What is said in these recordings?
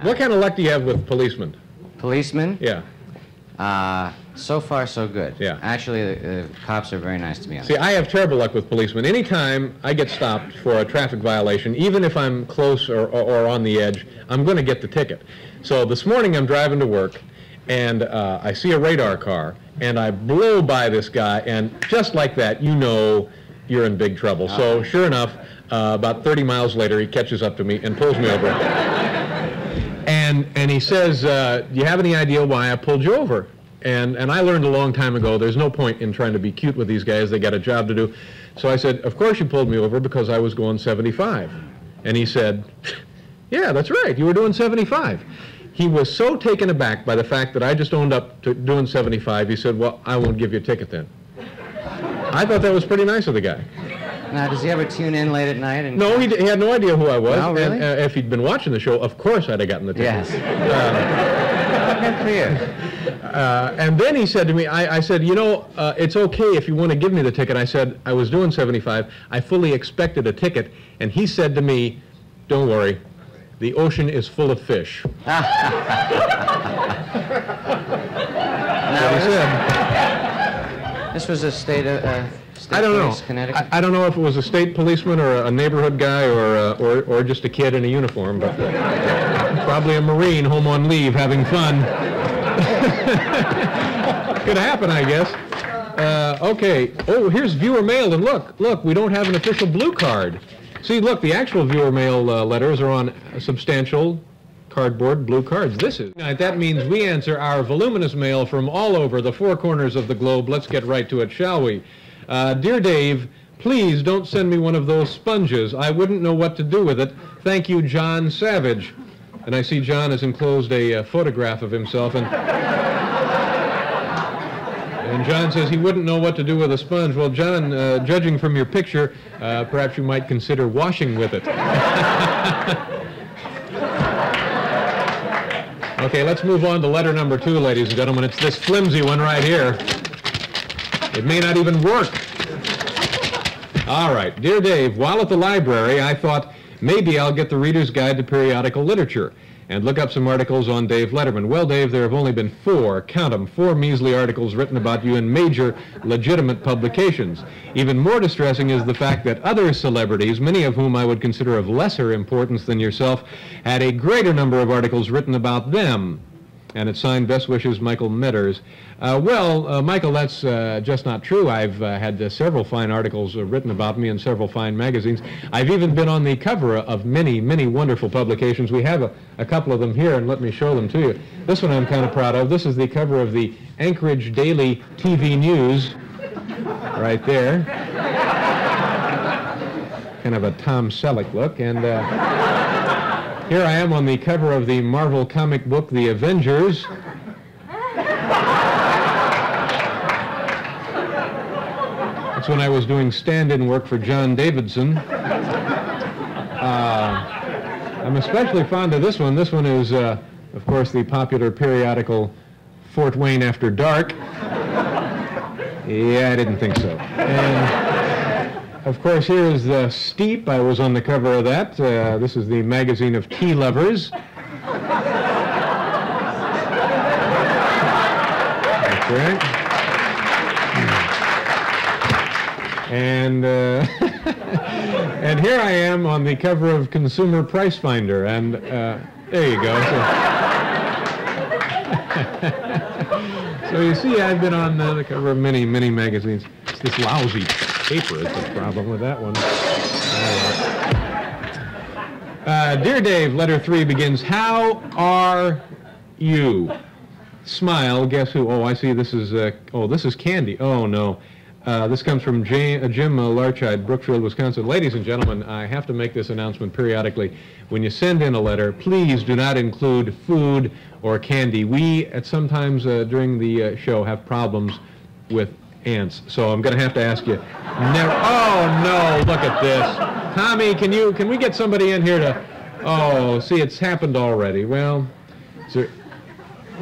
What kind of luck do you have with policemen? Policemen? Yeah. So far, so good. Yeah. Actually, the cops are very nice to me. See, I have terrible luck with policemen. Anytime I get stopped for a traffic violation, even if I'm close or on the edge, I'm going to get the ticket. So this morning I'm driving to work, and I see a radar car, and I blow by this guy, and just like that, you know you're in big trouble. So sure enough, about 30 miles later, he catches up to me and pulls me over. And he says, do you have any idea why I pulled you over? And I learned a long time ago there's no point in trying to be cute with these guys. They got a job to do. So I said, of course you pulled me over because I was going 75. And he said, yeah, that's right, you were doing 75. He was so taken aback by the fact that I just owned up to doing 75, he said, well, I won't give you a ticket then. I thought that was pretty nice of the guy. Now, does he ever tune in late at night? And no, he had no idea who I was. Oh, really? And if he'd been watching the show, of course I'd have gotten the ticket. Yes. Good for you. And then he said to me, I said, you know, it's okay if you want to give me the ticket. I said, I was doing 75. I fully expected a ticket. And he said to me, don't worry, the ocean is full of fish. Now, this was a state I don't know. Connecticut. I don't know if it was a state policeman or a neighborhood guy or just a kid in a uniform, but probably a Marine home on leave having fun. Could happen, I guess. Okay. Oh, here's viewer mail, and look, we don't have an official blue card. See, look, the actual viewer mail letters are on substantial cardboard blue cards. This is. That means we answer our voluminous mail from all over the four corners of the globe. Let's get right to it, shall we? Dear Dave, please don't send me one of those sponges. I wouldn't know what to do with it. Thank you, John Savage. And I see John has enclosed a photograph of himself, and John says he wouldn't know what to do with a sponge. Well, John, judging from your picture, perhaps you might consider washing with it. Okay, let's move on to letter number 2, ladies and gentlemen. It's this flimsy one right here. It may not even work. All right. Dear Dave, while at the library, I thought maybe I'll get the Reader's Guide to Periodical Literature and look up some articles on Dave Letterman. Well, Dave, there have only been 4, count them, 4 measly articles written about you in major legitimate publications. Even more distressing is the fact that other celebrities, many of whom I would consider of lesser importance than yourself, had a greater number of articles written about them. And it's signed, best wishes, Michael Medders. Michael, that's just not true. I've had several fine articles written about me in several fine magazines. I've even been on the cover of many, many wonderful publications. We have a couple of them here, and let me show them to you. This one I'm kind of proud of. This is the cover of the Anchorage Daily TV News, right there. Kind of a Tom Selleck look, and here I am on the cover of the Marvel comic book, The Avengers. That's when I was doing stand-in work for John Davidson. I'm especially fond of this one. This one is, of course, the popular periodical Fort Wayne After Dark. Yeah, I didn't think so. And, of course, here is the Steep. I was on the cover of that. This is the magazine of tea lovers. That's right. And and here I am on the cover of Consumer Price Finder, and there you go. So you see, I've been on the cover of many, many magazines. It's this lousy paper is the problem with that one. Dear Dave, letter 3 begins, how are you? Smile, guess who? Oh, I see, this is, this is Candy. Oh, no. This comes from Jim Larchide, Brookfield, Wisconsin. Ladies and gentlemen, I have to make this announcement periodically. When you send in a letter, please do not include food or candy. We, at sometimes during the show, have problems with ants. So I'm going to have to ask you. Oh, no, look at this. Tommy, can we get somebody in here to... Oh, see, it's happened already. Well,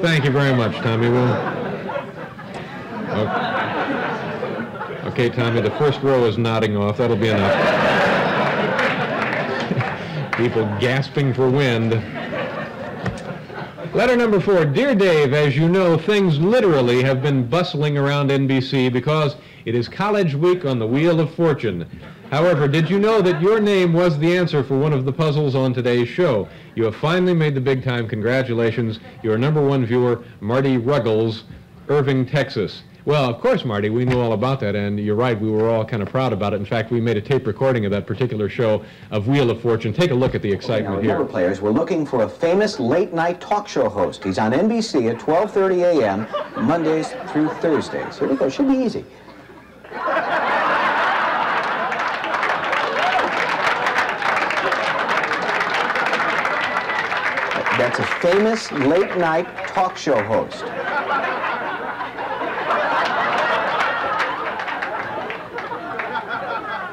thank you very much, Tommy. Okay, Tommy, the first row is nodding off. That'll be enough. People gasping for wind. Letter number 4. Dear Dave, as you know, things literally have been bustling around NBC because it is college week on the Wheel of Fortune. However, did you know that your name was the answer for one of the puzzles on today's show? You have finally made the big time. Congratulations. Your #1 viewer, Marty Ruggles, Irving, Texas. Well, of course, Marty, we knew all about that, and you're right, we were all kind of proud about it. In fact, we made a tape recording of that particular show of Wheel of Fortune. Take a look at the excitement here. Remember, players, we're looking for a famous late-night talk show host. He's on NBC at 12:30 a.m., Mondays through Thursdays. Here we go. Should be easy. That's a famous late-night talk show host.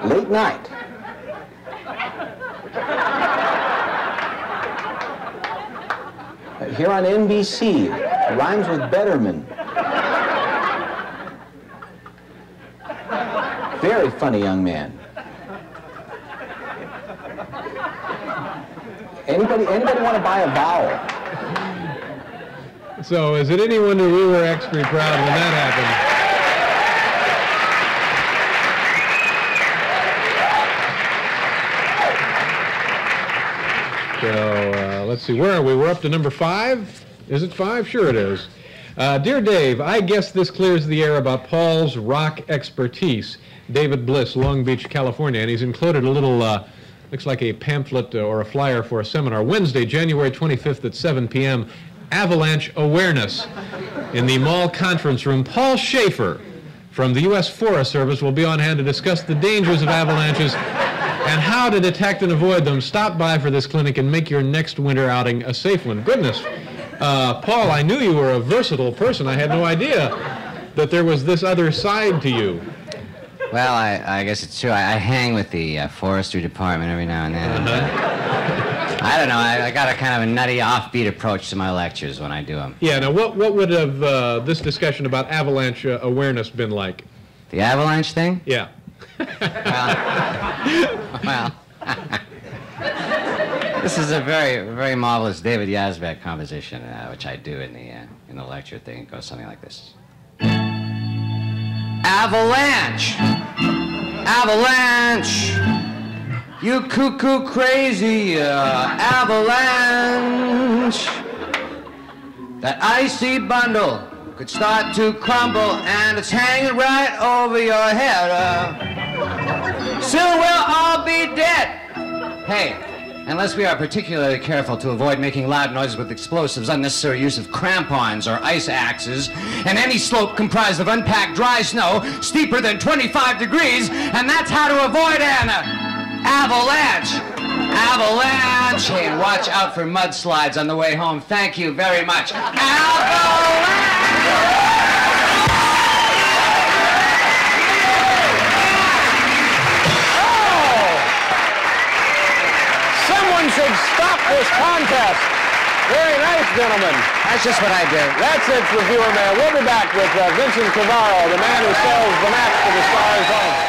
Late night. Here on NBC, rhymes with Betterman. Very funny young man. Anybody want to buy a vowel? So, is it any wonder we were extra proud when that happened? So, let's see, where are we? We're up to number 5? Is it 5? Sure it is. Dear Dave, I guess this clears the air about Paul's rock expertise. David Bliss, Long Beach, California, and he's included a little, looks like a pamphlet or a flyer for a seminar. Wednesday, January 25th at 7 p.m., Avalanche Awareness. In the mall conference room, Paul Schaefer from the U.S. Forest Service will be on hand to discuss the dangers of avalanches and how to detect and avoid them. Stop by for this clinic and make your next winter outing a safe one. Goodness. Paul, I knew you were a versatile person. I had no idea that there was this other side to you. Well, I guess it's true. I hang with the forestry department every now and then. I don't know. I got a kind of a nutty, offbeat approach to my lectures when I do them. Yeah, now what would have this discussion about avalanche awareness been like? The avalanche thing? Yeah. Well, this is a very, very marvelous David Yazbek composition, which I do in the lecture thing. It goes something like this. Avalanche, avalanche, you cuckoo crazy avalanche. That icy bundle could start to crumble and it's hanging right over your head. Soon we'll all be dead. Hey, unless we are particularly careful to avoid making loud noises with explosives, unnecessary use of crampons or ice axes, and any slope comprised of unpacked dry snow steeper than 25 degrees, and that's how to avoid an avalanche. Avalanche. Hey, and watch out for mudslides on the way home. Thank you very much. Avalanche! Should stop this contest. Very nice, gentlemen. That's just what I do. That's it for Viewer Mail. We'll be back with Vincent Cavaro, the man who sells the match to the Stars home.